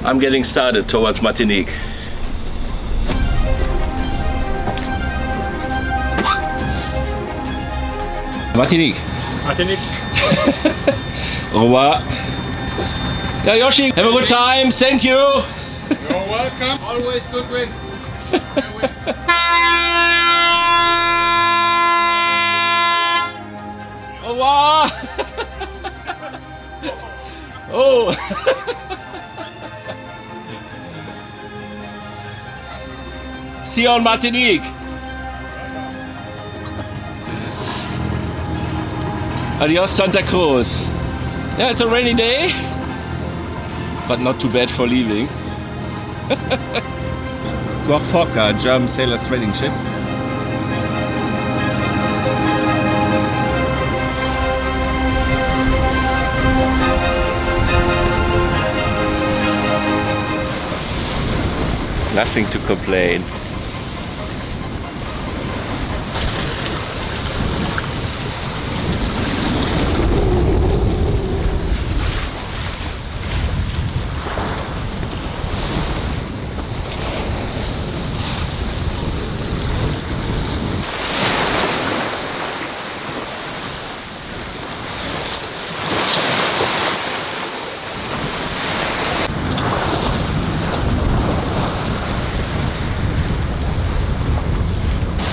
I'm getting started towards Martinique. Martinique. Martinique. Au revoir. Yeah, Yoshi, have a good time. Thank you. You're welcome. Always good wind. Au revoir. Oh. See you on Martinique. Adios, Santa Cruz. Yeah, it's a rainy day, but not too bad for leaving. Gorfoka, German sailors trading ship. Nothing to complain.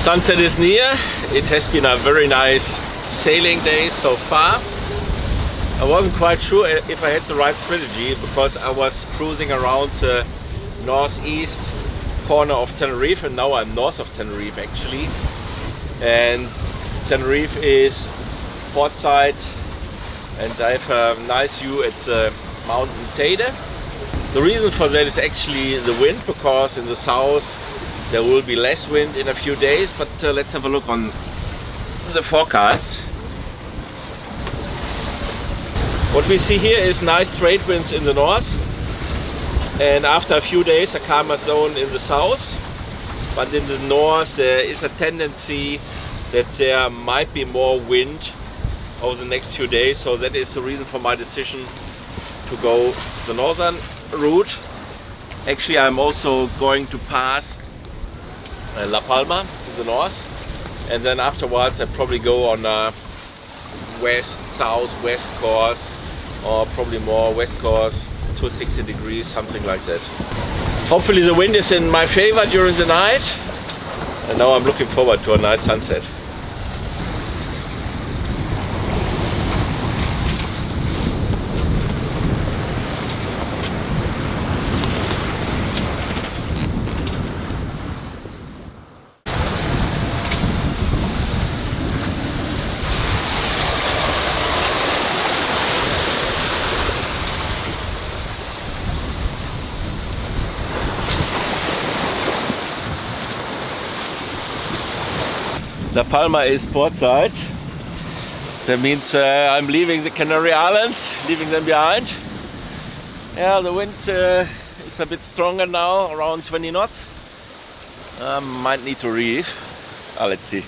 Sunset is near. It has been a very nice sailing day so far. I wasn't quite sure if I had the right strategy because I was cruising around the northeast corner of Tenerife, and now I'm north of Tenerife actually. And Tenerife is port side, and I have a nice view at the mountain Teide. The reason for that is actually the wind, because in the south there will be less wind in a few days, but let's have a look on the forecast. What we see here is nice trade winds in the north, and after a few days a calmer zone in the south. But in the north there is a tendency that there might be more wind over the next few days, so that is the reason for my decision to go the northern route. Actually, I'm also going to pass La Palma in the north, and then afterwards I probably go on a west-south-west course, or probably more west course, 260 degrees, something like that. Hopefully the wind is in my favor during the night, and now I'm looking forward to a nice sunset. La Palma is port side. That means I'm leaving the Canary Islands, leaving them behind. Yeah, the wind is a bit stronger now, around 20 knots. Might need to reef. Let's see.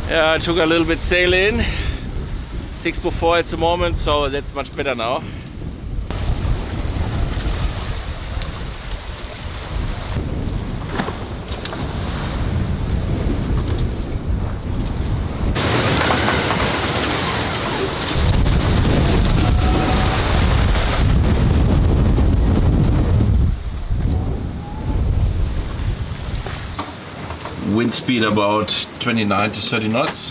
Yeah, I took a little bit sail in, 6/4 at the moment, so that's much better now. Wind speed about 29 to 30 knots.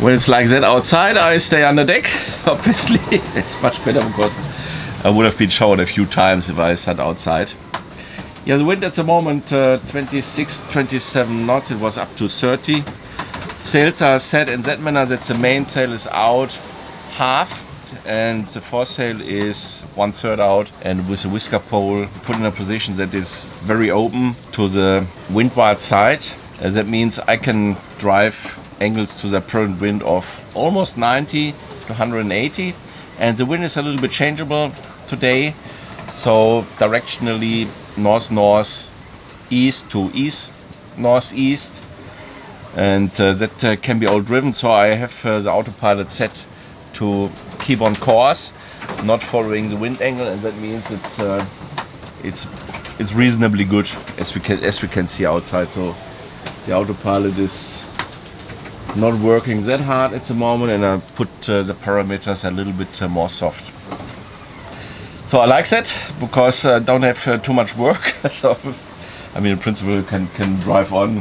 When it's like that outside, I stay under deck, obviously. It's much better because I would have been showered a few times if I sat outside. Yeah, the wind at the moment 26, 27 knots, it was up to 30. Sails are set in that manner that the mainsail is out half, and the foresail is 1/3 out, and with the whisker pole put in a position that is very open to the windward side. That means I can drive angles to the apparent wind of almost 90 to 180, and the wind is a little bit changeable today. So directionally north-north, east to east-northeast, and that can be all driven. So I have the autopilot set to keep on course, not following the wind angle, and that means it's reasonably good as we can see outside. So the autopilot is not working that hard at the moment, and I put the parameters a little bit more soft. So I like that because I don't have too much work. So I mean, in principle, you can drive on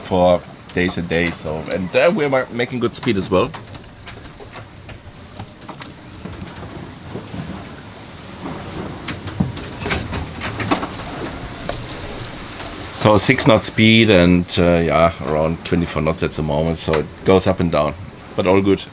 for days and days. So, and we're making good speed as well. So 6 knot speed and yeah, around 24 knots at the moment. So it goes up and down, but all good.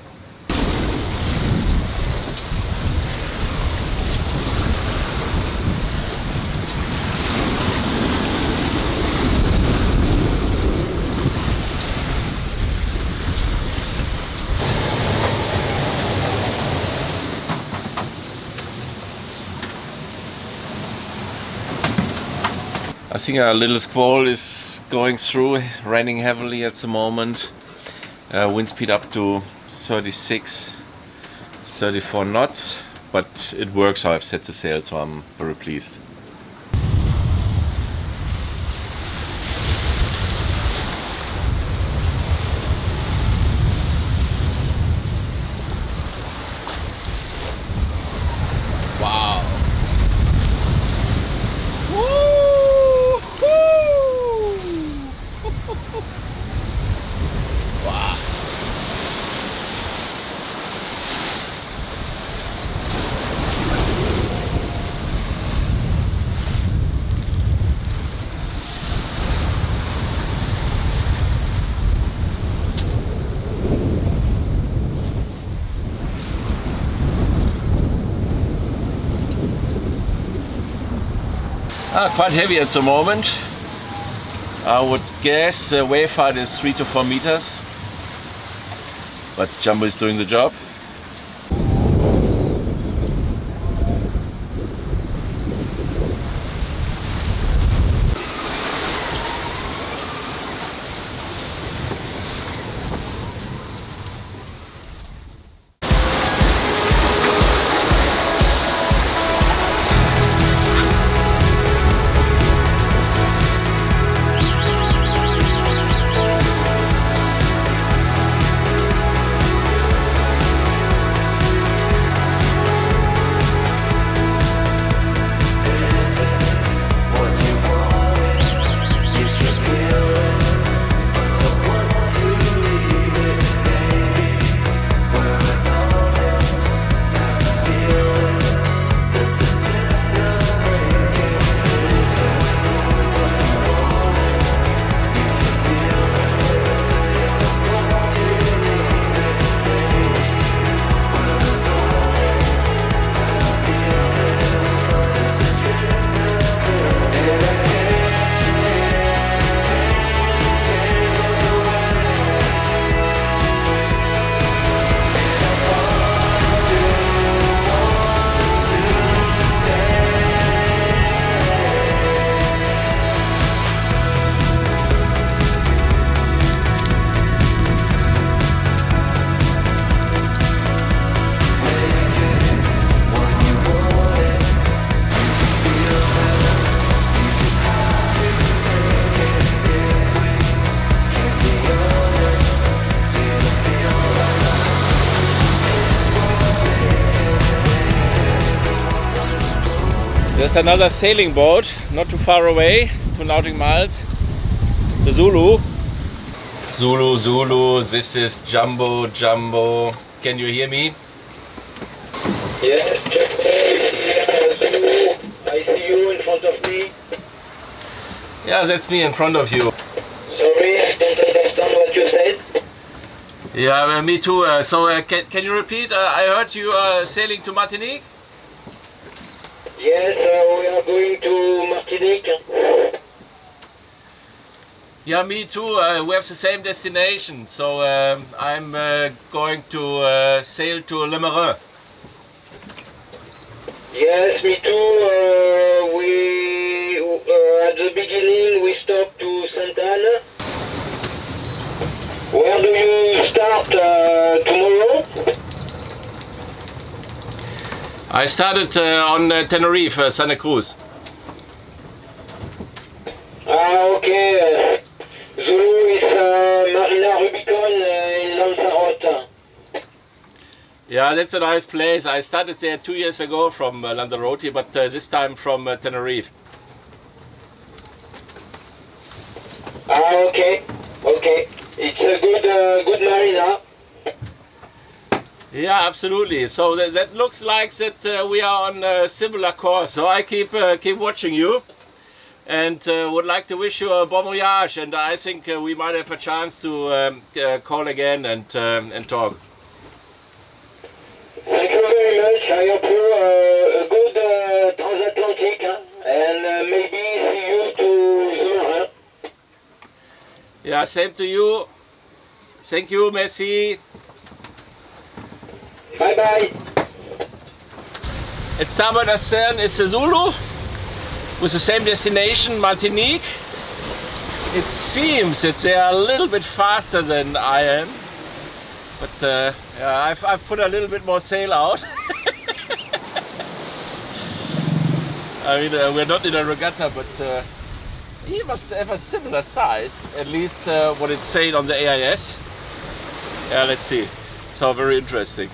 I think a little squall is going through, raining heavily at the moment. Wind speed up to 36, 34 knots, but it works how I've set the sail, so I'm very pleased. Wow. Quite heavy at the moment. I would guess the wave height is 3 to 4 meters, but Jambo is doing the job. There's another sailing boat not too far away, 2 nautical miles. The Zulu. Zulu, this is Jambo. Can you hear me? Yes, Zulu. I see you in front of me. Yeah, that's me in front of you. Sorry, I don't understand what you said. Yeah, me too. Can you repeat? I heard you sailing to Martinique? Yes, we are going to Martinique. Yeah, me too. We have the same destination. So I'm going to sail to Le Marin. Yes, me too. At the beginning we stopped to Sainte-Anne. Where do you start tomorrow? I started on Tenerife, Santa Cruz. Okay. Zulu is Marina Rubicon in Lanzarote. Yeah, that's a nice place. I started there 2 years ago from Lanzarote, but this time from Tenerife. Okay. Okay. It's a good marina. Yeah, absolutely. So that looks like that we are on a similar course. So I keep watching you, and would like to wish you a bon voyage. And I think we might have a chance to call again and talk. Thank you very much. I hope you a good transatlantic, and maybe see you tomorrow. Yeah, same to you. Thank you, merci. Bye bye. At starboard astern is the Zulu with the same destination, Martinique. It seems that they are a little bit faster than I am, but yeah, I've put a little bit more sail out. I mean, we're not in a regatta, but he must have a similar size, at least what it said on the AIS. Yeah, let's see. So very interesting.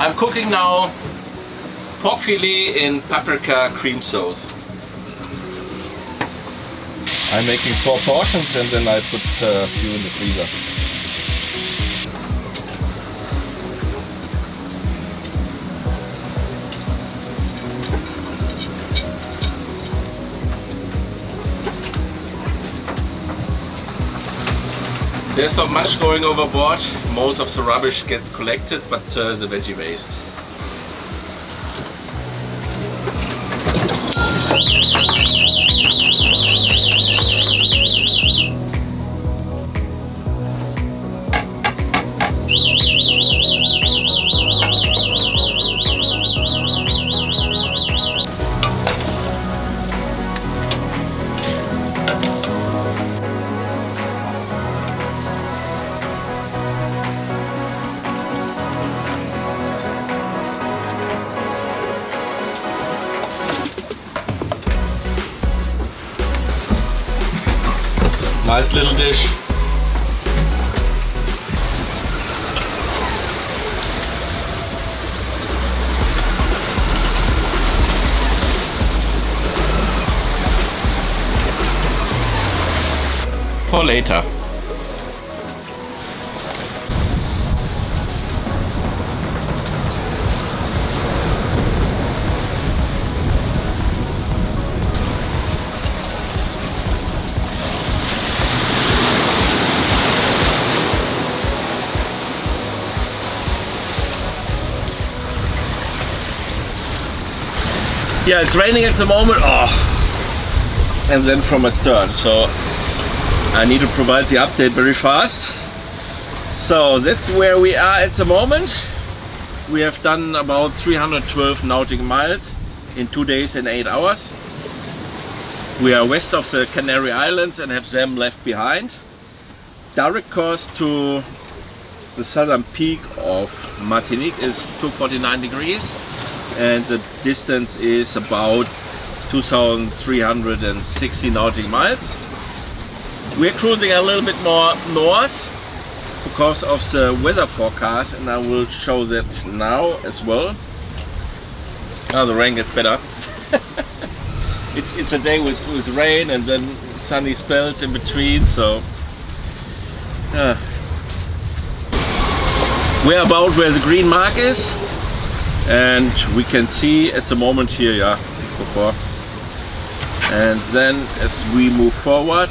I'm cooking now pork fillet in paprika cream sauce. I'm making 4 portions and then I put a few in the freezer. There's not much going overboard. Most of the rubbish gets collected, but the veggie waste. Nice little dish. For later. Yeah, it's raining at the moment. Oh, and then from astern, so I need to provide the update very fast. So that's where we are at the moment. We have done about 312 nautical miles in 2 days and 8 hours. We are west of the Canary Islands and have them left behind. Direct course to the southern peak of Martinique is 249 degrees. And the distance is about 2,360 nautical miles. We're cruising a little bit more north because of the weather forecast, and I will show that now as well. Oh, the rain gets better. It's a day with rain and then sunny spells in between, so we're about where the green mark is, and we can see at the moment here, yeah, 6:04. And then as we move forward,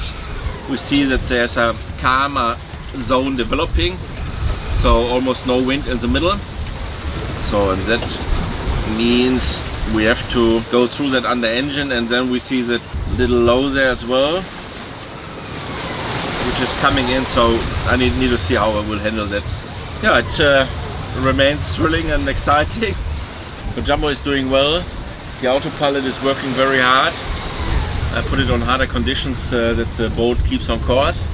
we see that there's a calmer zone developing, so almost no wind in the middle. So and that means we have to go through that under engine, and then we see that little low there as well, which is coming in, so I need to see how I will handle that. Yeah, it remains thrilling and exciting. So Jambo is doing well. The autopilot is working very hard. I put it on harder conditions that the boat keeps on course.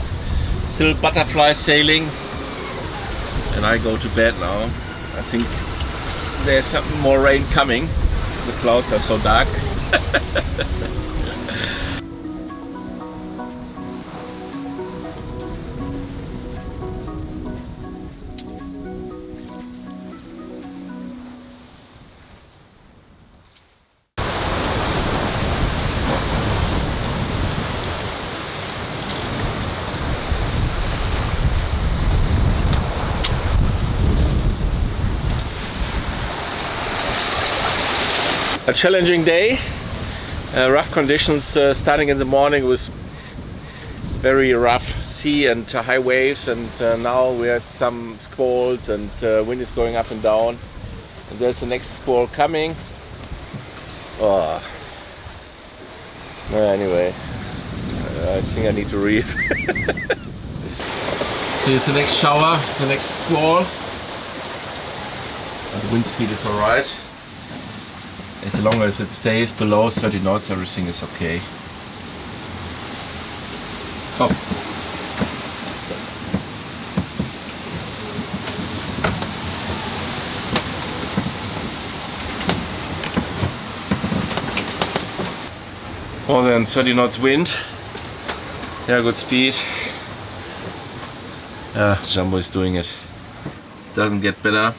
Still butterfly sailing, and I go to bed now. I think there's some more rain coming. The clouds are so dark. A challenging day, rough conditions starting in the morning with very rough sea and high waves, and now we had some squalls, and wind is going up and down, and there's the next squall coming. Oh. Anyway, I think I need to reef. Here's the next shower, the next squall. The wind speed is alright. As long as it stays below 30 knots, everything is okay. Oh. More than 30 knots wind. Yeah, good speed. Jambo is doing it. Doesn't get better.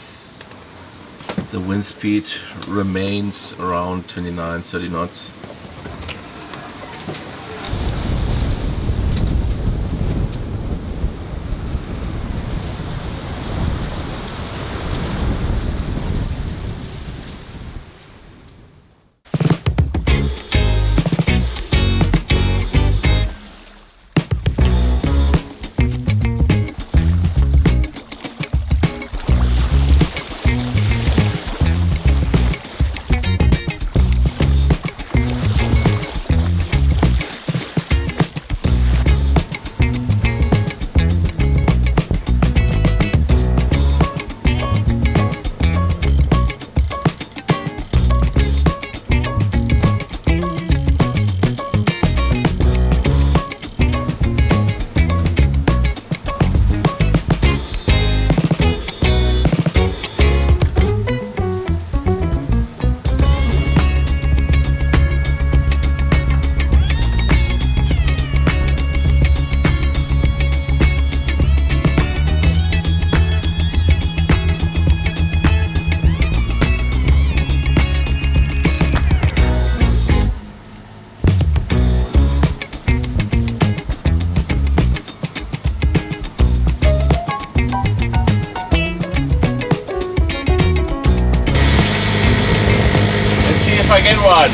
The wind speed remains around 29-30 knots. I get one.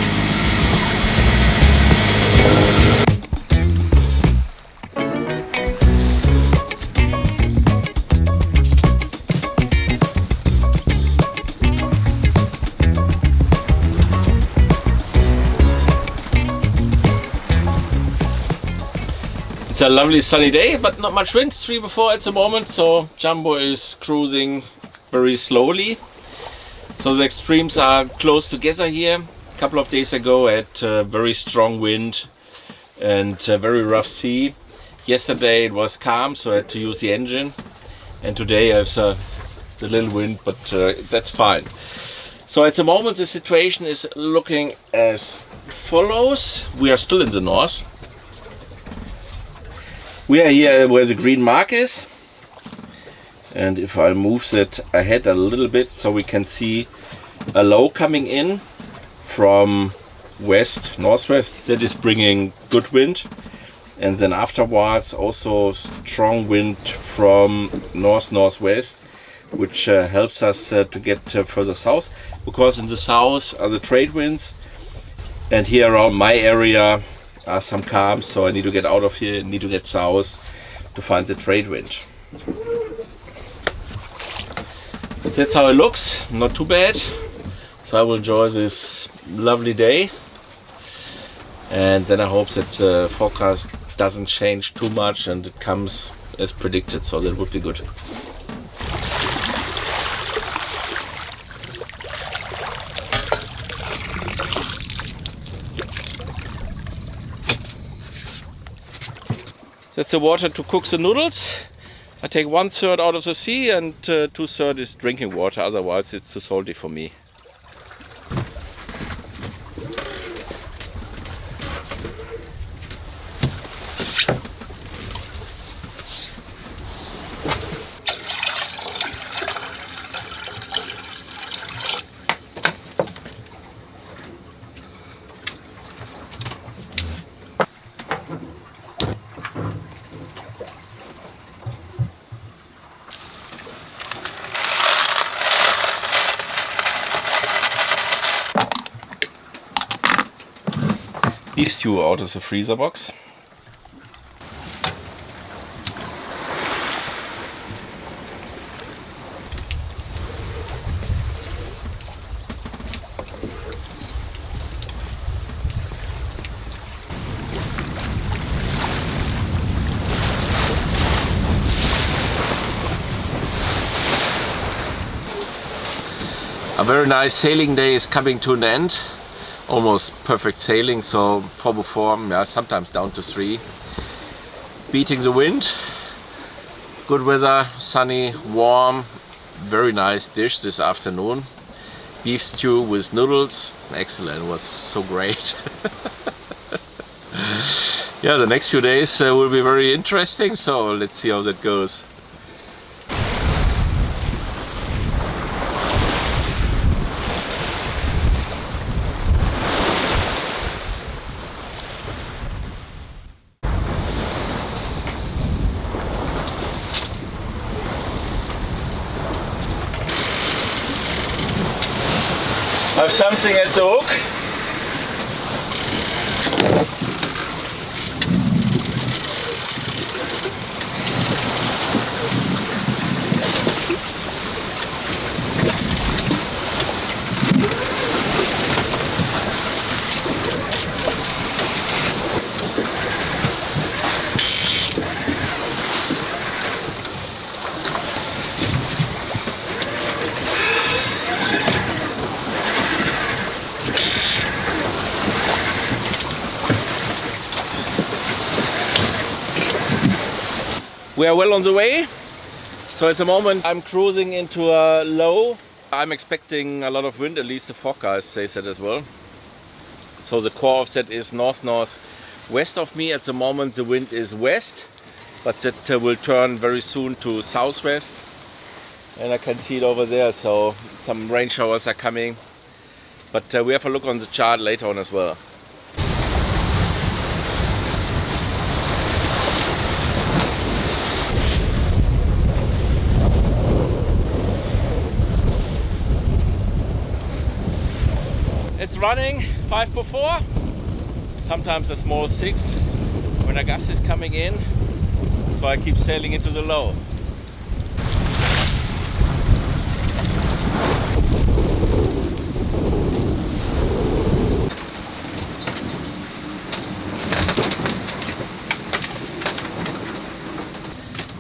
It's a lovely sunny day, but not much wind, 3/4 at the moment, so Jambo is cruising very slowly. So the extremes are close together here. A couple of days ago I had very strong wind and very rough sea. Yesterday it was calm, so I had to use the engine. And today I have the little wind, but that's fine. So at the moment the situation is looking as follows. We are still in the north. We are here where the green mark is, and if I move that ahead a little bit so we can see a low coming in from west, northwest, that is bringing good wind, and then afterwards also strong wind from north-northwest, which helps us to get further south, because in the south are the trade winds, and here around my area are some calms, so I need to get out of here, need to get south to find the trade wind. That's how it looks, not too bad. So I will enjoy this lovely day, and then I hope that the forecast doesn't change too much and it comes as predicted, so that would be good. That's the water to cook the noodles. I take 1/3 out of the sea and 2/3 is drinking water, otherwise it's too salty for me. Beef stew out of the freezer box. A very nice sailing day is coming to an end. Almost perfect sailing, so 4 yeah, sometimes down to 3. Beating the wind, good weather, sunny, warm, very nice dish this afternoon. Beef stew with noodles, excellent, it was so great. Yeah, the next few days will be very interesting, so let's see how that goes. I have something at the hook. We are well on the way. So at the moment I'm cruising into a low. I'm expecting a lot of wind, at least the forecast says that as well. So the core of that is north-northwest of me. At the moment the wind is west, but that will turn very soon to southwest. And I can see it over there, so some rain showers are coming. But we have a look on the chart later on as well. It's running 5/4, sometimes a small 6 when a gust is coming in, so I keep sailing into the low.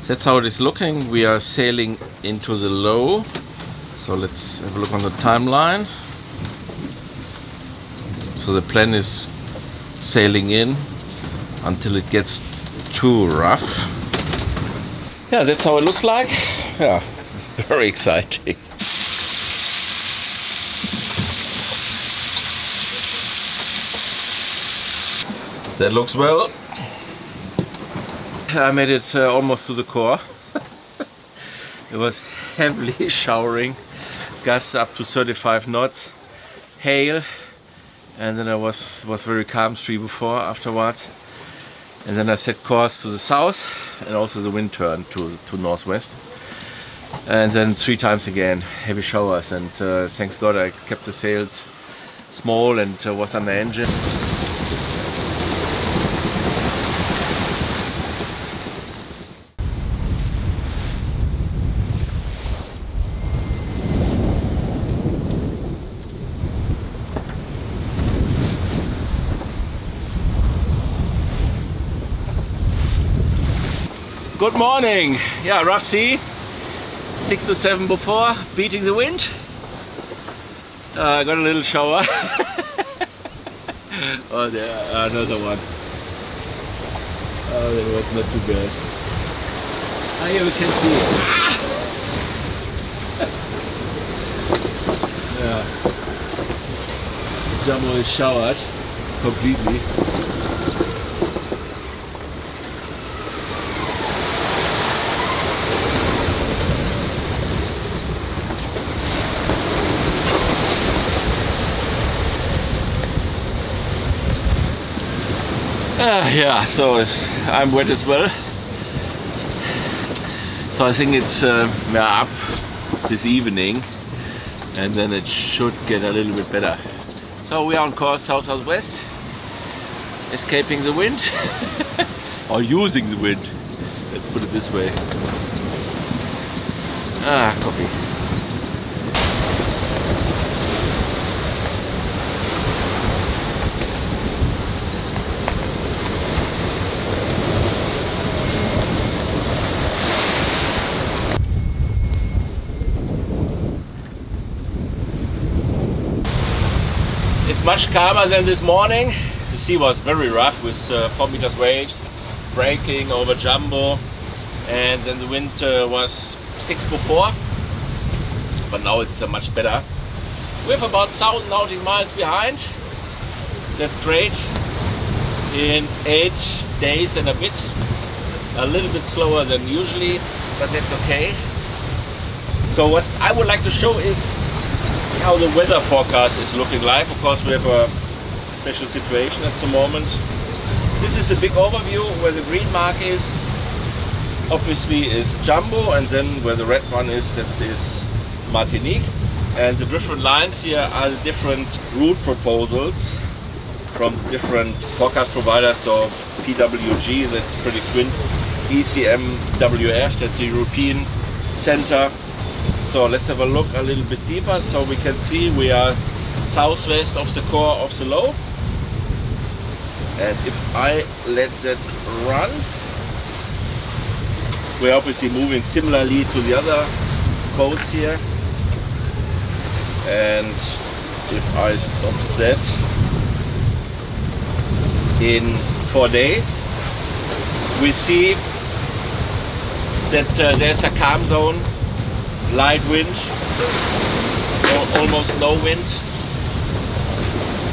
That's how it is looking. We are sailing into the low, so let's have a look on the timeline. So the plan is sailing in until it gets too rough. Yeah, that's how it looks like. Yeah, very exciting. That looks well. I made it almost to the core. It was heavily showering, gusts up to 35 knots, hail, and then I was very calm afterwards. And then I set course to the south, and also the wind turned to northwest. And then 3 times again, heavy showers, and thanks God I kept the sails small and was under engine. Good morning! Yeah, rough sea, 6 to 7 before, beating the wind. I got a little shower. Oh, there, another one. Oh, that was not too bad. Ah, here we can see it. Ah! Yeah. Jambo is showered completely. Yeah, so I'm wet as well. So I think it's up this evening, and then it should get a little bit better. So we are on course south-southwest, escaping the wind, or using the wind. Let's put it this way. Ah, coffee. It's much calmer than this morning. The sea was very rough with 4 meters waves, breaking over Jambo, and then the wind was 6 before, but now it's much better. We have about 1,000 nautical miles behind. That's great. In 8 days and a bit. A little bit slower than usually, but that's okay. So what I would like to show is how the weather forecast is looking like, because we have a special situation at the moment. This is a big overview. Where the green mark is, obviously, is Jambo, and then where the red one is, that is Martinique. And the different lines here are the different route proposals from different forecast providers. So PWG, that's Predict Wind, ECMWF, that's the European Center. So let's have a look a little bit deeper. So we can see we are southwest of the core of the low. And if I let that run, we're obviously moving similarly to the other codes here. And if I stop that in 4 days, we see that there's a calm zone. Light wind, almost no wind,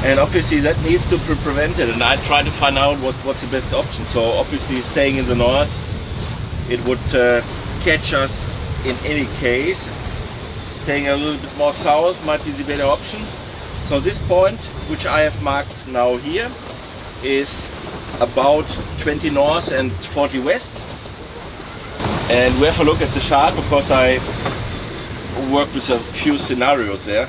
and obviously that needs to be prevented, and I try to find out what's the best option. So obviously staying in the north, it would catch us in any case. Staying a little bit more south might be the better option. So this point, which I have marked now here, is about 20 north and 40 west. And we have a look at the chart, because I work with a few scenarios there.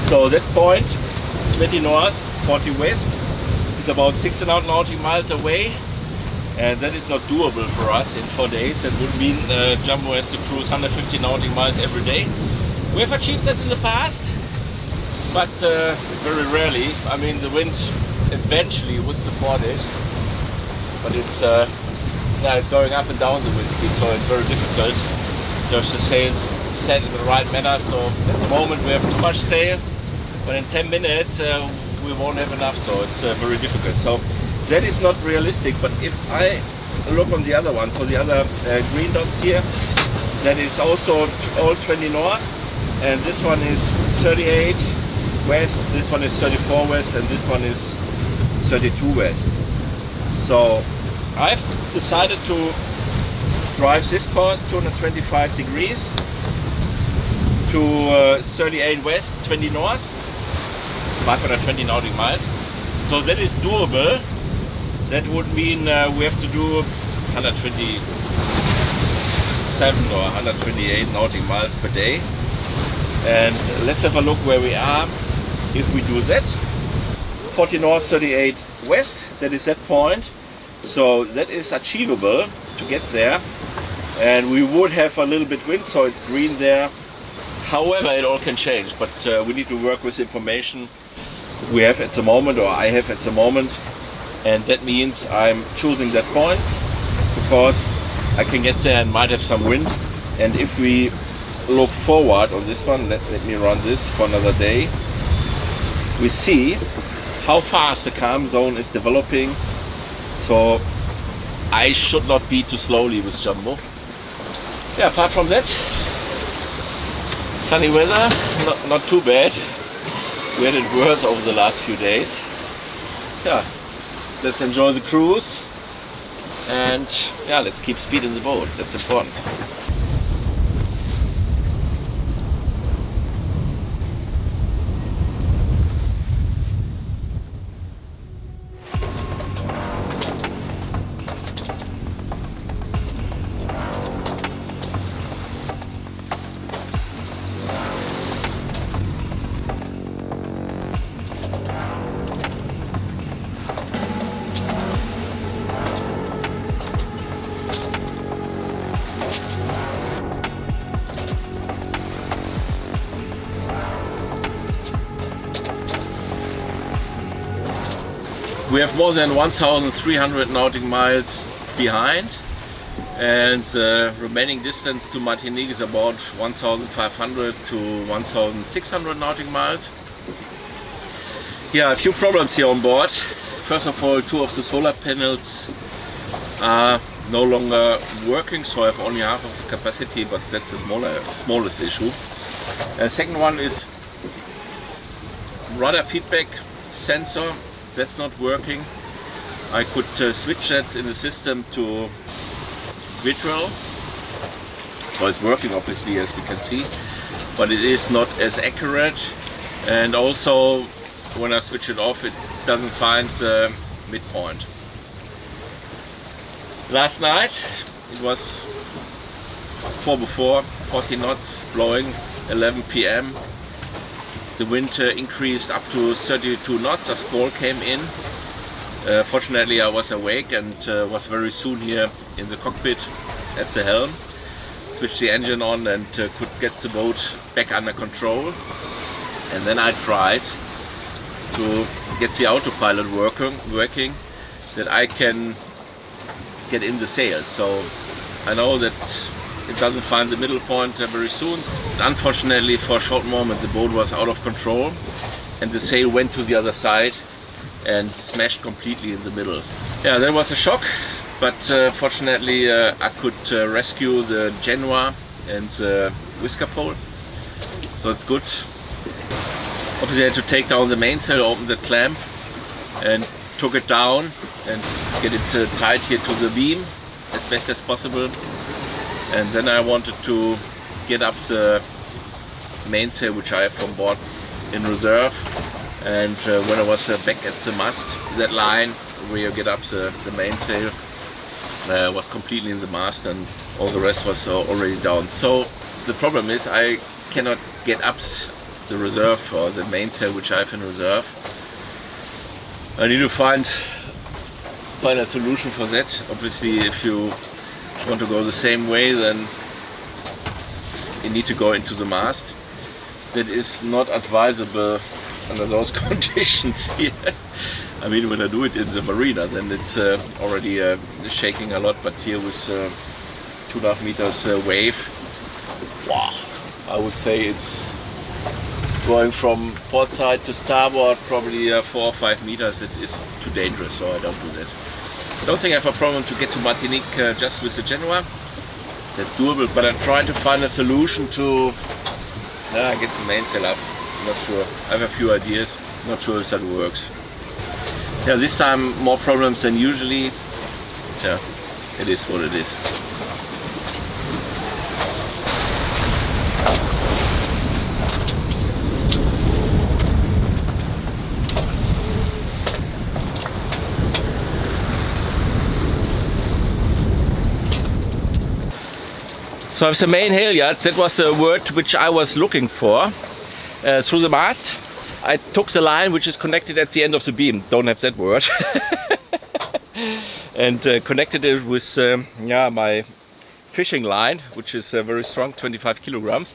So that point, 20 north, 40 west, is about 6.5 nautical miles away, and that is not doable for us in 4 days. That would mean Jambo has to cruise 150 nautical miles every day. We have achieved that in the past, but very rarely. I mean, the wind eventually would support it, but it's going up and down the wind speed, so it's very difficult to have the sails set in the right manner. So at the moment we have too much sail, but in 10 minutes we won't have enough, so it's very difficult. So that is not realistic. But if I look on the other one, so the other green dots here, that is also all 20 north, and this one is 38 west, this one is 34 west, and this one is 32 west. So I've decided to drive this course 225 degrees to 38 west, 20 north, 520 nautical miles. So that is doable. That would mean we have to do 127 or 128 nautical miles per day. And let's have a look where we are if we do that. 40 north, 38 west, that is that point. So that is achievable to get there. And we would have a little bit wind, so it's green there. However, it all can change, but we need to work with information we have at the moment, or I have at the moment. And that means I'm choosing that point because I can get there and might have some wind. And if we look forward on this one, let me run this for another day, we see how fast the calm zone is developing. So I should not be too slowly with Jambo. Yeah, apart from that, sunny weather, not too bad. We had it worse over the last few days. So let's enjoy the cruise and yeah, let's keep speed in the boat, that's important. We have more than 1,300 nautical miles behind, and the remaining distance to Martinique is about 1,500 to 1,600 nautical miles. Yeah, a few problems here on board. First of all, two of the solar panels are no longer working, so I have only half of the capacity, but that's the smallest issue. Second one is rudder feedback sensor. That's not working. I could switch that in the system to virtual. So it's working obviously, as we can see, but it is not as accurate. And also when I switch it off, it doesn't find the midpoint. Last night it was 4 before, 40 knots blowing, 11 p.m. The wind increased up to 32 knots, a squall came in. Fortunately I was awake and was very soon here in the cockpit at the helm. Switched the engine on and could get the boat back under control. And then I tried to get the autopilot working that I can get in the sail. So I know that it doesn't find the middle point very soon. Unfortunately, for a short moment the boat was out of control and the sail went to the other side and smashed completely in the middle. Yeah, that was a shock, but fortunately I could rescue the Genoa and the whisker pole, so it's good. Obviously I had to take down the mainsail, open the clamp and took it down and get it tied here to the beam as best as possible. And then I wanted to get up the mainsail, which I have on board in reserve. And when I was back at the mast, that line where you get up the mainsail was completely in the mast and all the rest was already down. So the problem is I cannot get up the reserve or the mainsail which I have in reserve. I need to find a solution for that. Obviously, if you want to go the same way, then you need to go into the mast. That is not advisable under those conditions here. I mean, when I do it in the marina, then it's already shaking a lot, but here with 2.5 meters wave, wow, I would say it's going from port side to starboard probably 4 or 5 meters. It is too dangerous, so I don't do that. I don't think I have a problem to get to Martinique just with the Genoa. That's doable, but I try to find a solution to get the mainsail up. I'm not sure. I have a few ideas. Not sure if that works. Yeah, this time more problems than usually. So it is what it is. So with the main halyard, that was the word which I was looking for. Through the mast, I took the line which is connected at the end of the beam. Don't have that word. And connected it with yeah, my fishing line, which is very strong, 25 kilograms,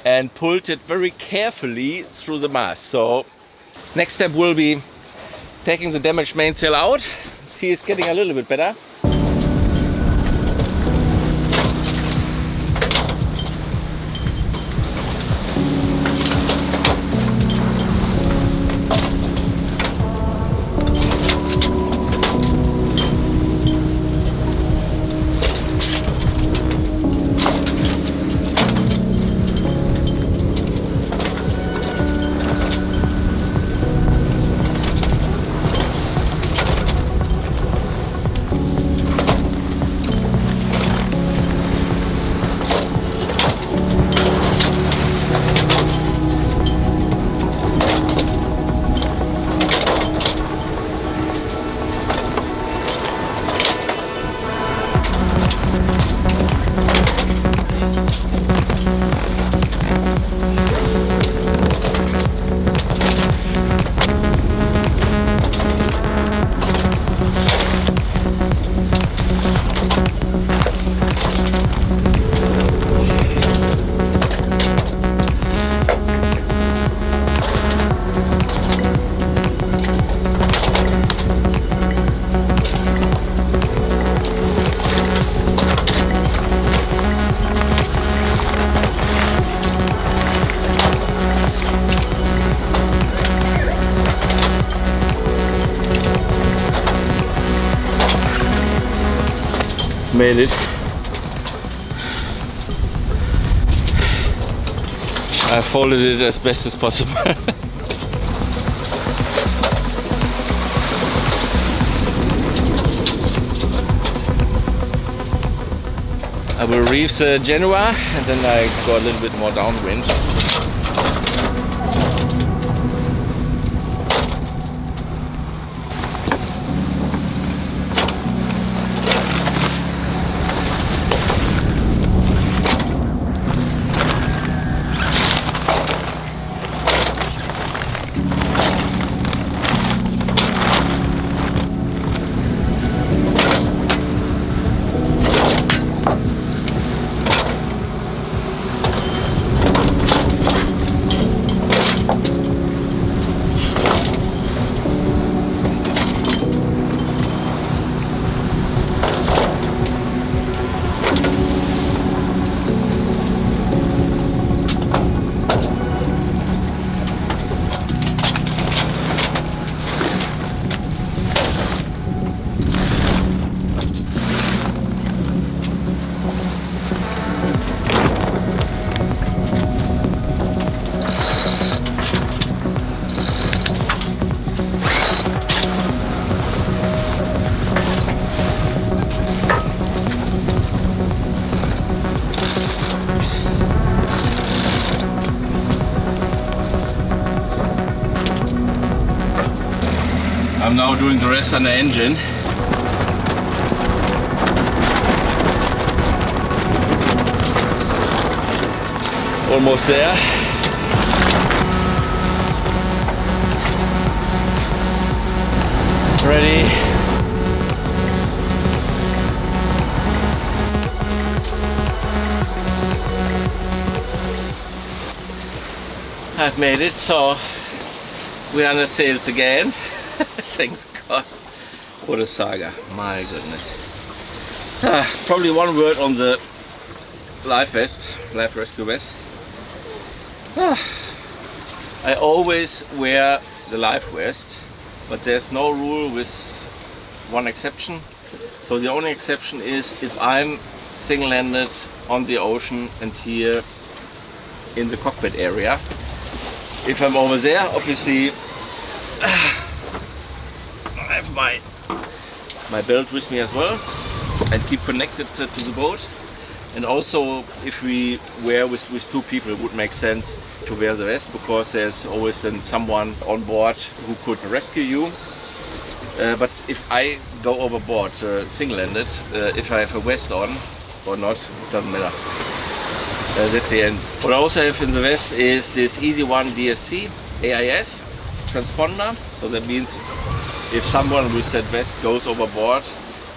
and pulled it very carefully through the mast. So next step will be taking the damaged mainsail out. See, it's getting a little bit better. Made it. I folded it as best as possible. I will reef the Genoa and then I go a little bit more downwind. I'm now doing the rest on the engine. Almost there. Ready. I've made it, so we're on the sails again. Thanks God. What a saga, my goodness. Probably one word on the life rescue vest. I always wear the life vest, but there's no rule with one exception. So the only exception is if I'm single-landed on the ocean and here in the cockpit area. If I'm over there, obviously my belt with me as well and keep connected to the boat. And also, if we wear with 2 people, it would make sense to wear the vest, because there's always then someone on board who could rescue you. But if I go overboard single-handed, if I have a vest on or not, it doesn't matter. That's the end. What I also have in the vest is this Easy One DSC AIS transponder. So that means if someone with that vest goes overboard,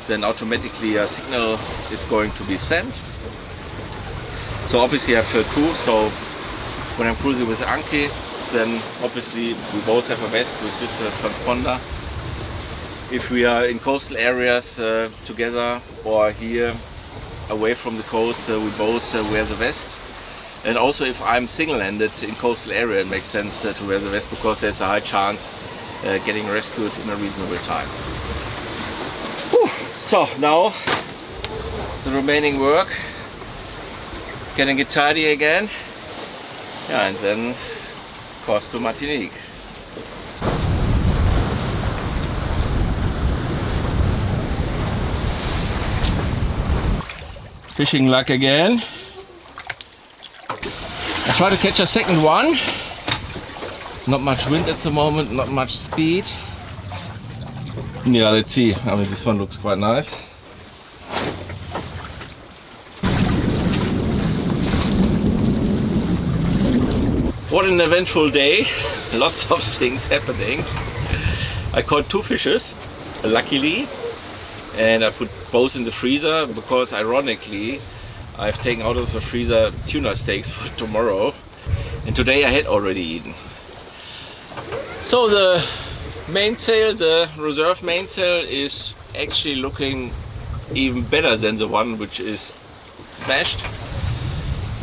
then automatically a signal is going to be sent. So obviously I have 2, so when I'm cruising with Anki, then obviously we both have a vest with this transponder. If we are in coastal areas together or here away from the coast, we both wear the vest. And also if I'm single-handed in coastal area, it makes sense to wear the vest, because there's a high chance getting rescued in a reasonable time. Whew. So now the remaining work, getting it tidy again, yeah, and then course to Martinique. Fishing luck again. I try to catch a second one. Not much wind at the moment, not much speed. Yeah, let's see. I mean, this one looks quite nice. What an eventful day. Lots of things happening. I caught 2 fishes, luckily. And I put both in the freezer, because ironically I've taken out of the freezer tuna steaks for tomorrow, and today I had already eaten. So the mainsail, the reserve mainsail, is actually looking even better than the one which is smashed.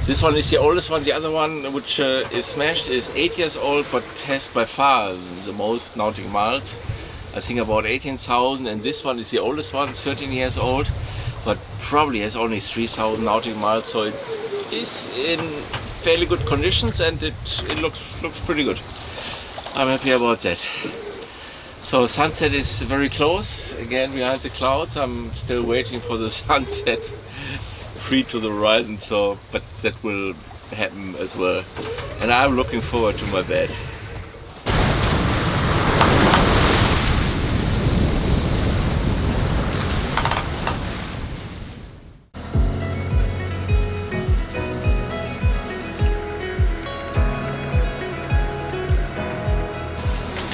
This one is the oldest one. The other one, which is smashed, is 8 years old, but has by far the most nautical miles. I think about 18,000, and this one is the oldest one, 13 years old, but probably has only 3,000 nautical miles, so it is in fairly good conditions, and it looks pretty good. I'm happy about that. So sunset is very close, again behind the clouds. I'm still waiting for the sunset free to the horizon, so but that will happen as well. And I'm looking forward to my bed.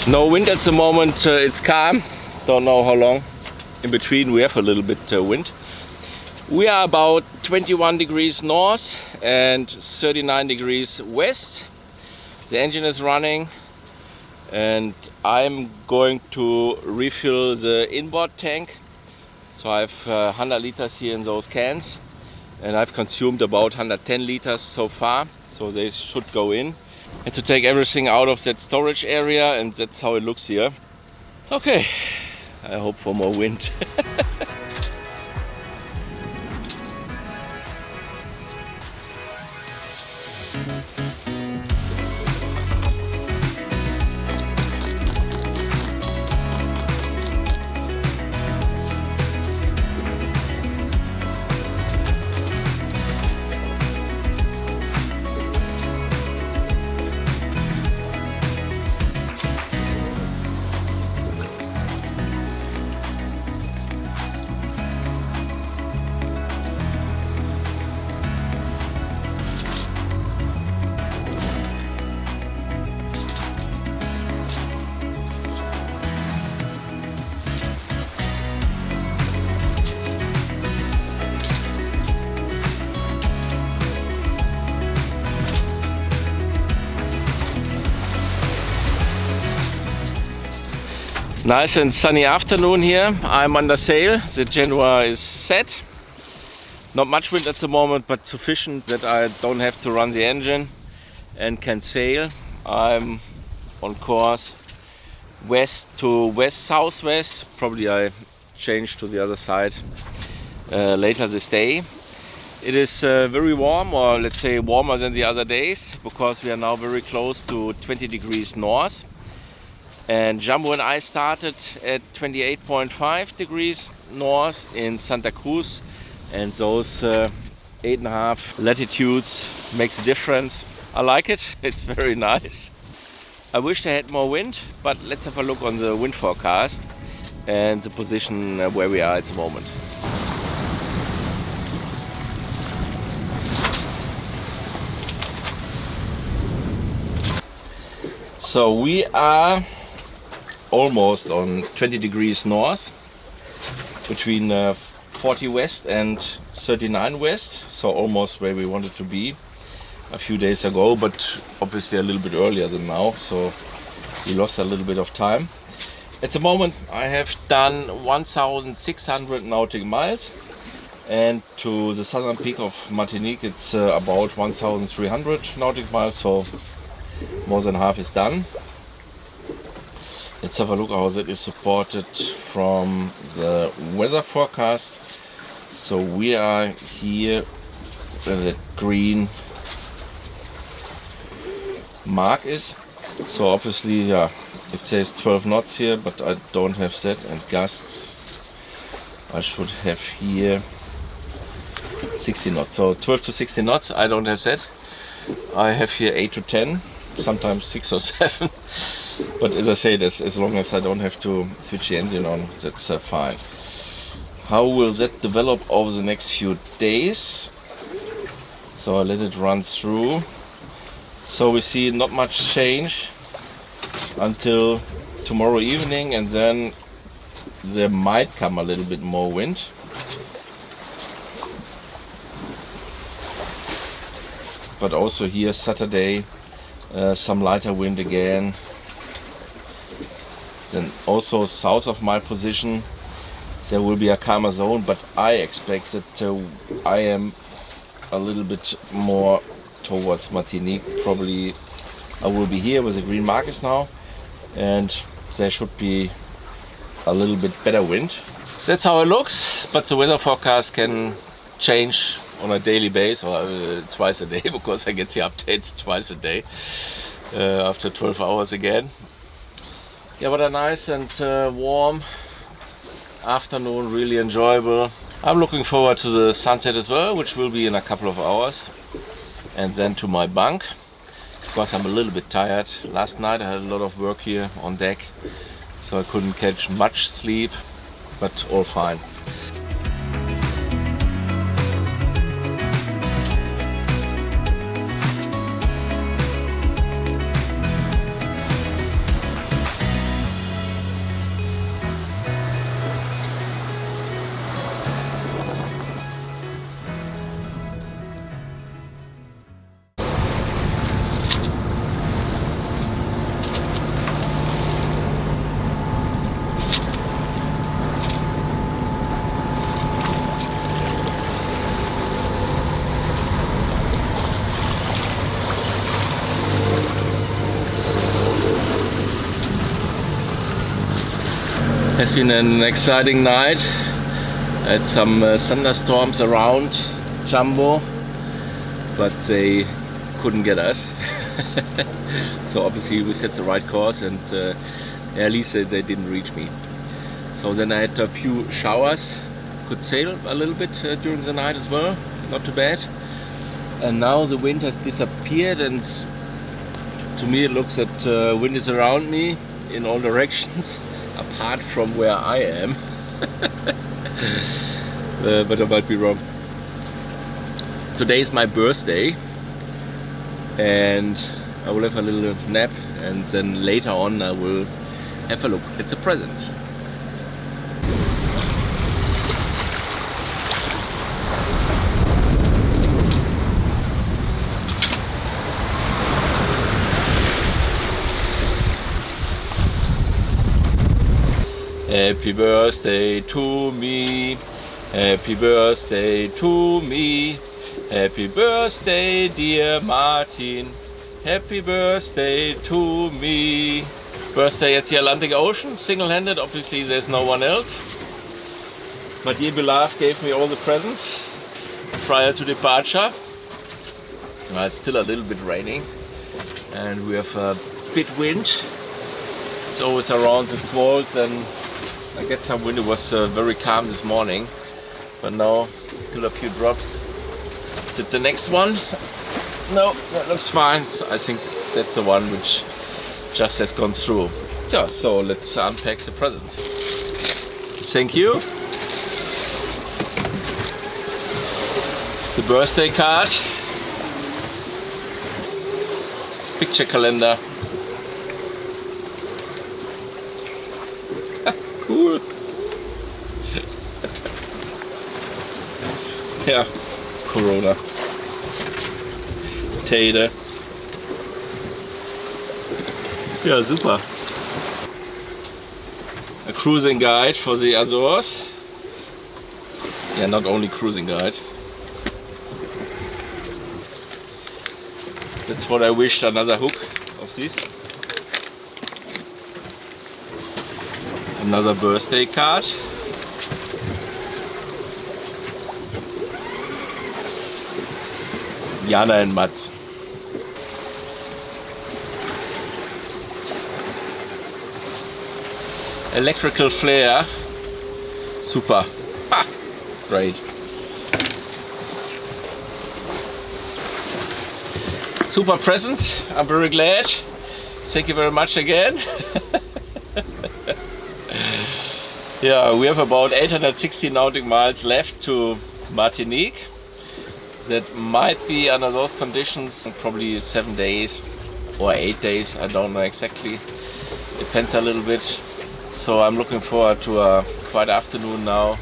No wind at the moment, it's calm, don't know how long. In between we have a little bit wind. We are about 21 degrees north and 39 degrees west. The engine is running, and I'm going to refill the inboard tank. So I have 100 liters here in those cans, and I've consumed about 110 liters so far, so they should go in. And to take everything out of that storage area, and that's how it looks here. Okay, I hope for more wind. Nice and sunny afternoon here. I'm under sail. The Genoa is set. Not much wind at the moment, but sufficient that I don't have to run the engine and can sail. I'm on course west to west-southwest. Probably I change to the other side later this day. It is very warm, or let's say warmer than the other days, because we are now very close to 20 degrees north. And Jambo and I started at 28.5 degrees north in Santa Cruz, and those 8.5 latitudes makes a difference. I like it, it's very nice. I wish they had more wind, but let's have a look on the wind forecast and the position where we are at the moment. So we are almost on 20 degrees north, between 40 west and 39 west, so almost where we wanted to be a few days ago, but obviously a little bit earlier than now, so we lost a little bit of time. At the moment I have done 1,600 nautical miles, and to the southern peak of Martinique it's about 1,300 nautical miles, so more than half is done. Let's have a look how that is supported from the weather forecast. So we are here where the green mark is. So obviously, yeah, it says 12 knots here, but I don't have that, and gusts I should have here 60 knots. So 12 to 60 knots, I don't have that. I have here 8 to 10, sometimes 6 or 7. But as I say, as long as I don't have to switch the engine on, that's fine. How will that develop over the next few days? So I let it run through. So we see not much change until tomorrow evening, and then there might come a little bit more wind. But also here Saturday, some lighter wind again. Then also south of my position there will be a calmer zone, but I expect that I am a little bit more towards Martinique. Probably I will be here with the green markers now, and there should be a little bit better wind. That's how it looks, but the weather forecast can change on a daily basis, or twice a day, because I get the updates twice a day after 12 hours again. Yeah, what a nice and warm afternoon, really enjoyable. I'm looking forward to the sunset as well, which will be in a couple of hours, and then to my bunk, because I'm a little bit tired. Last night I had a lot of work here on deck, so I couldn't catch much sleep, but all fine. Has been an exciting night. Had some thunderstorms around Jambo, but they couldn't get us. So obviously we set the right course, and at least they didn't reach me. So then I had a few showers, could sail a little bit during the night as well, not too bad. And now the wind has disappeared, and to me it looks that wind is around me in all directions. Apart from where I am. But I might be wrong. Today is my birthday, and I will have a little nap, and then later on I will have a look at the presents. Happy birthday to me, happy birthday to me, happy birthday dear Martin, happy birthday to me. Birthday at the Atlantic Ocean, single-handed, obviously there's no one else. My dear beloved gave me all the presents prior to departure. It's still a little bit raining, and we have a bit wind. It's always around the squalls, and I get some wind. It was very calm this morning, but now still a few drops. Is it the next one? No, that looks fine. So I think that's the one which just has gone through. Yeah, so let's unpack the presents. Thank you. The birthday card. Picture calendar. Cool. Ja, Corona. Tede. Ja, super. A cruising guide for the Azores. Yeah, not only cruising guide. That's what I wished, another hook of this. Another birthday card. Jana and Mats. Electrical flare. Super. Ha! Great. Super presents. I'm very glad. Thank you very much again. Yeah, we have about 860 nautical miles left to Martinique. That might be under those conditions probably 7 days or 8 days, I don't know exactly. Depends a little bit. So I'm looking forward to a quiet afternoon now.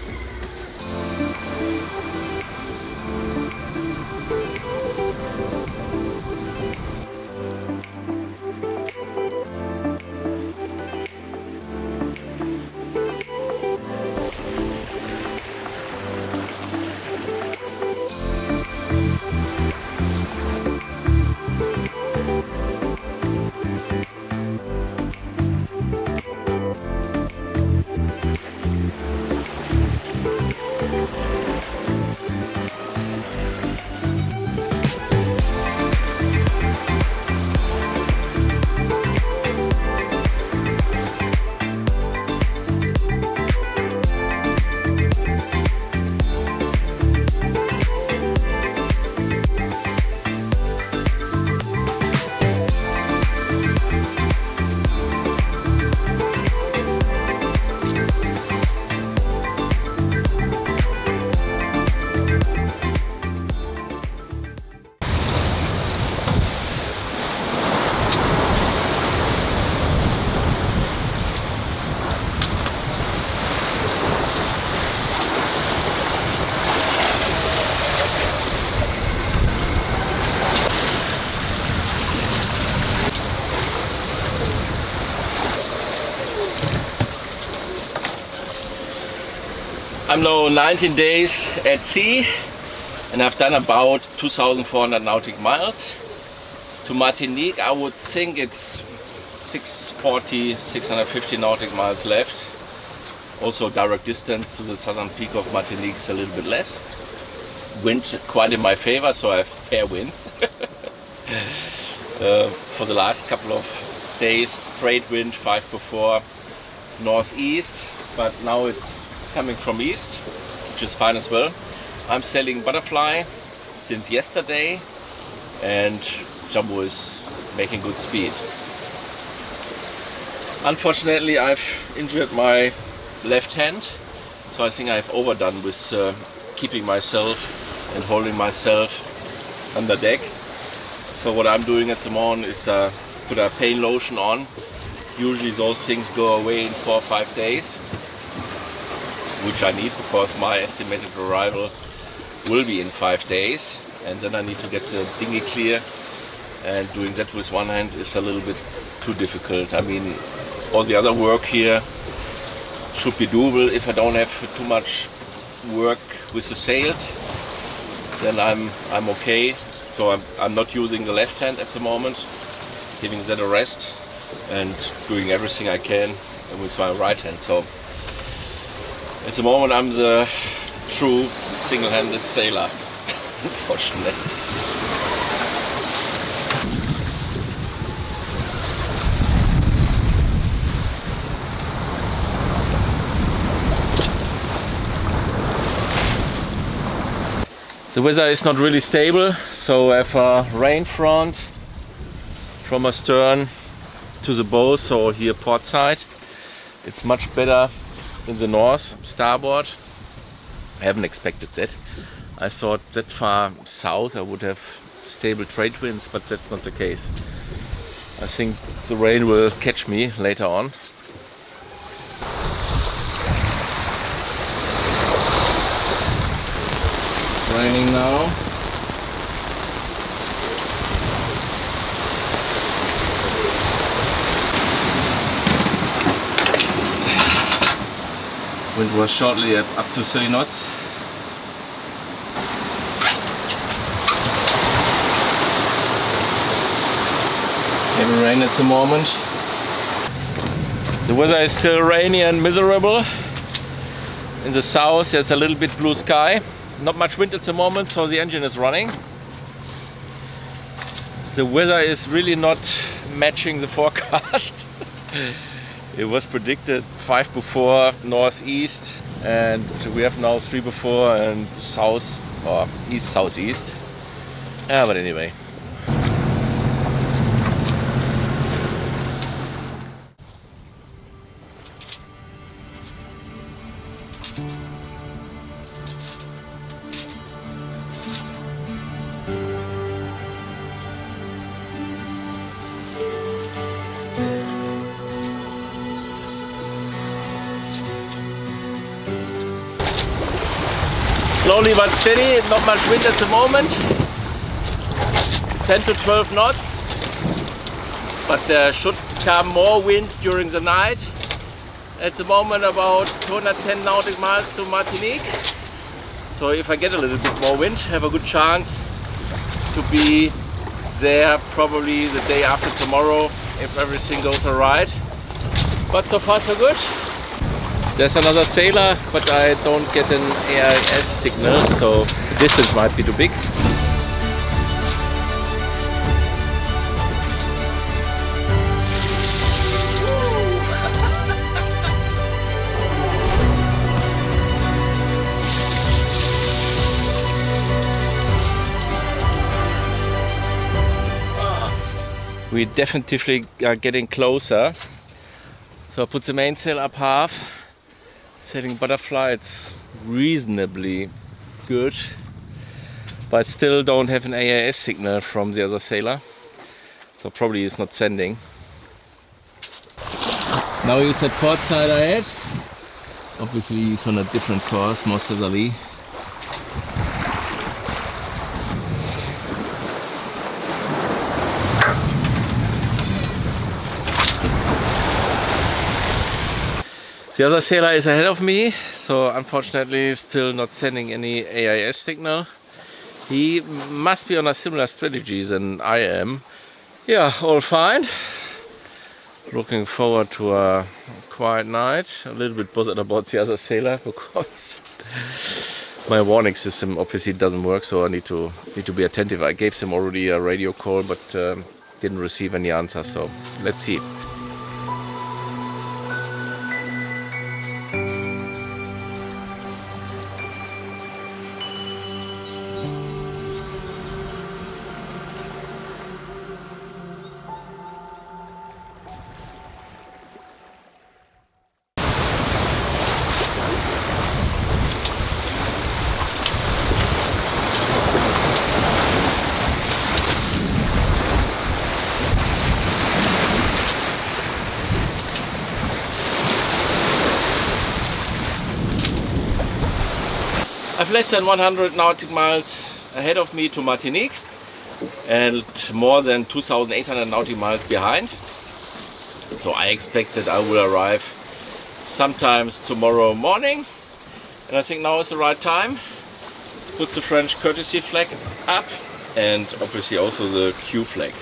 I'm now 19 days at sea and I've done about 2,400 nautical miles. To Martinique I would think it's 640, 650 nautical miles left. Also direct distance to the southern peak of Martinique is a little bit less. Wind quite in my favor, so I have fair winds. For the last couple of days, trade wind 5/4 northeast, but now it's coming from east, which is fine as well. I'm sailing butterfly since yesterday and Jambo is making good speed. Unfortunately, I've injured my left hand, so I think I've overdone with keeping myself and holding myself under deck. So what I'm doing at the moment is put a pain lotion on. Usually those things go away in 4 or 5 days, which I need because my estimated arrival will be in 5 days, and then I need to get the dinghy clear, and doing that with one hand is a little bit too difficult. I mean, all the other work here should be doable if I don't have too much work with the sails, then I'm okay. So I'm not using the left hand at the moment, giving that a rest and doing everything I can with my right hand. So at the moment I'm the true single-handed sailor, unfortunately. The weather is not really stable, so I have a rain front from astern to the bow, so here port side. It's much better in the north, starboard. I haven't expected that. I thought that far south I would have stable trade winds, but that's not the case. I think the rain will catch me later on. It's raining now. Wind was shortly at up to 30 knots. Heavy rain at the moment. The weather is still rainy and miserable. In the south there's a little bit blue sky. Not much wind at the moment, so the engine is running. The weather is really not matching the forecast. It was predicted 5 before northeast, and we have now 3 before and south or east southeast. Yeah, but anyway. Slowly but steady, not much wind at the moment. 10 to 12 knots. But there should come more wind during the night. At the moment about 210 nautical miles to Martinique. So if I get a little bit more wind, I have a good chance to be there probably the day after tomorrow if everything goes alright. But so far so good. There's another sailor, but I don't get an AIS signal, so the distance might be too big. We definitely are getting closer. So I put the mainsail up half. Sailing butterfly, it's reasonably good, but still don't have an AIS signal from the other sailor, so probably it's not sending. Now he's at port side ahead. Obviously he's on a different course, more southerly. The other sailor is ahead of me, so unfortunately still not sending any AIS signal. He must be on a similar strategy than I am. Yeah, all fine. Looking forward to a quiet night. A little bit bothered about the other sailor because my warning system obviously doesn't work, so I need to be attentive. I gave them already a radio call, but didn't receive any answer, so let's see. I've less than 100 nautical miles ahead of me to Martinique and more than 2,800 nautical miles behind. So I expect that I will arrive sometimes tomorrow morning, and I think now is the right time to put the French courtesy flag up and obviously also the Q flag.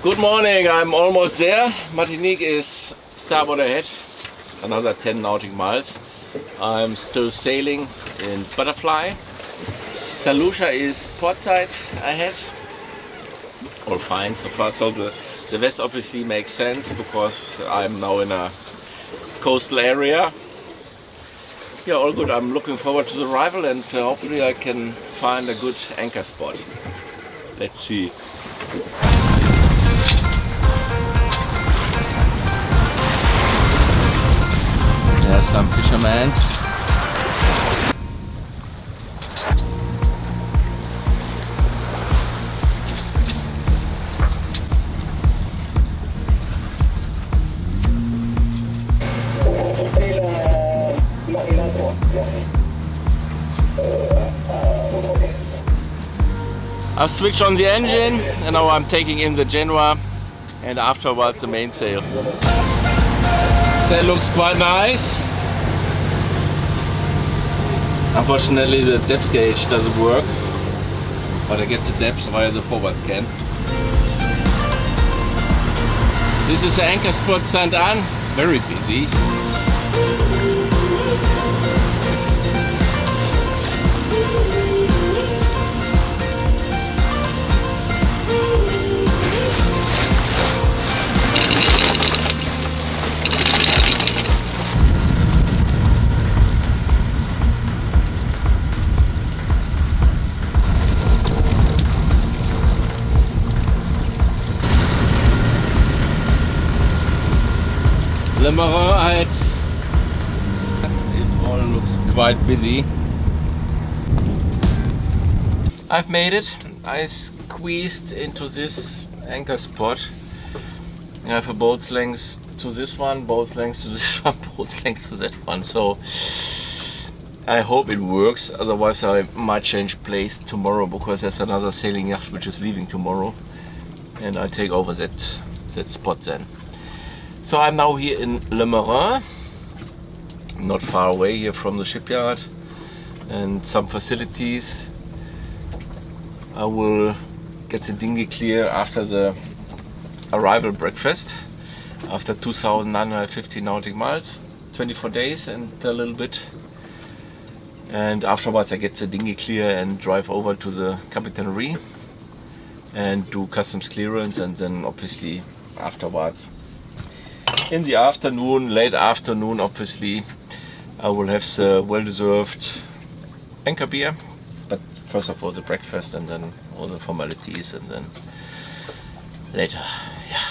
Good morning, I'm almost there. Martinique is starboard ahead, another 10 nautical miles. I'm still sailing in Butterfly. St. Lucia is port side ahead. All fine so far. So the west obviously makes sense because I'm now in a coastal area. Yeah, all good. I'm looking forward to the arrival and hopefully I can find a good anchor spot. Let's see. There's some fishermen. I've switched on the engine and now I'm taking in the Genoa and afterwards the mainsail. That looks quite nice. Unfortunately the depth gauge doesn't work, but I get the depth via the forward scan. This is the anchor spot Sainte-Anne, very busy. Le Marin, it all looks quite busy. I've made it. I squeezed into this anchor spot. I have a boat's length to this one, boat's length to this one, boat's length to that one. So I hope it works. Otherwise I might change place tomorrow because there's another sailing yacht which is leaving tomorrow. And I'll take over that spot then. So I'm now here in Le Marin, not far away here from the shipyard and some facilities. I will get the dinghy clear after the arrival breakfast, after 2,950 nautical miles, 24 days and a little bit. And afterwards I get the dinghy clear and drive over to the Capitainerie and do customs clearance, and then obviously afterwards in the afternoon, late afternoon obviously, I will have the well-deserved anchor beer. But first of all the breakfast and then all the formalities and then later, yeah.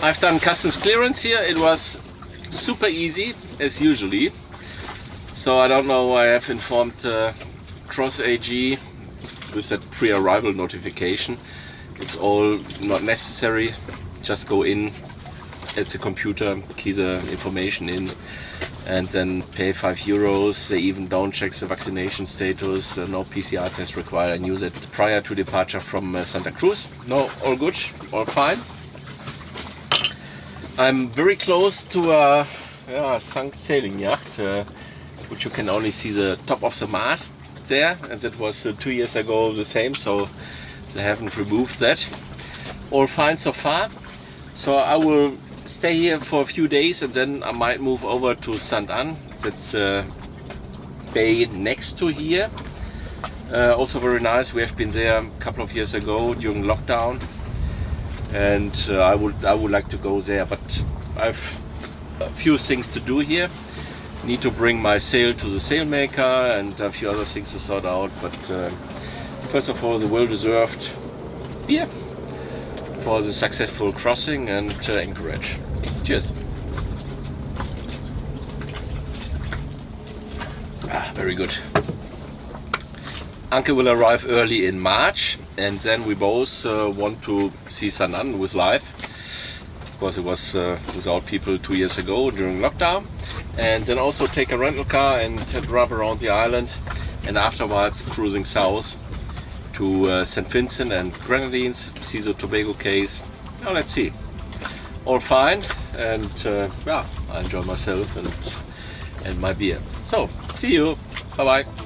I've done customs clearance here. It was super easy as usually. So I don't know why I have informed Cross AG with that pre-arrival notification. It's all not necessary. Just go in at the computer, key the information in, and then pay €5. They even don't check the vaccination status. No PCR test required. I knew that prior to departure from Santa Cruz. No, all good, all fine. I'm very close to a sunk sailing yacht, which you can only see the top of the mast there, and that was 2 years ago the same, so they haven't removed that. All fine so far. So I will stay here for a few days and then I might move over to Sainte-Anne. That's a bay next to here. Also very nice. We have been there a couple of years ago during lockdown, and I would like to go there, but I've a few things to do here. Need to bring my sail to the sailmaker and a few other things to sort out, but first of all the well-deserved beer for the successful crossing and anchorage. Cheers! Very good. Uncle will arrive early in March, and then we both want to see Sainte-Anne with live. Of course it was without people 2 years ago during lockdown. And then also take a rental car and drive around the island, and afterwards cruising south to St. Vincent and Grenadines, see the Tobago case. Now let's see. All fine, and yeah, I enjoy myself and my beer. So, see you. Bye bye.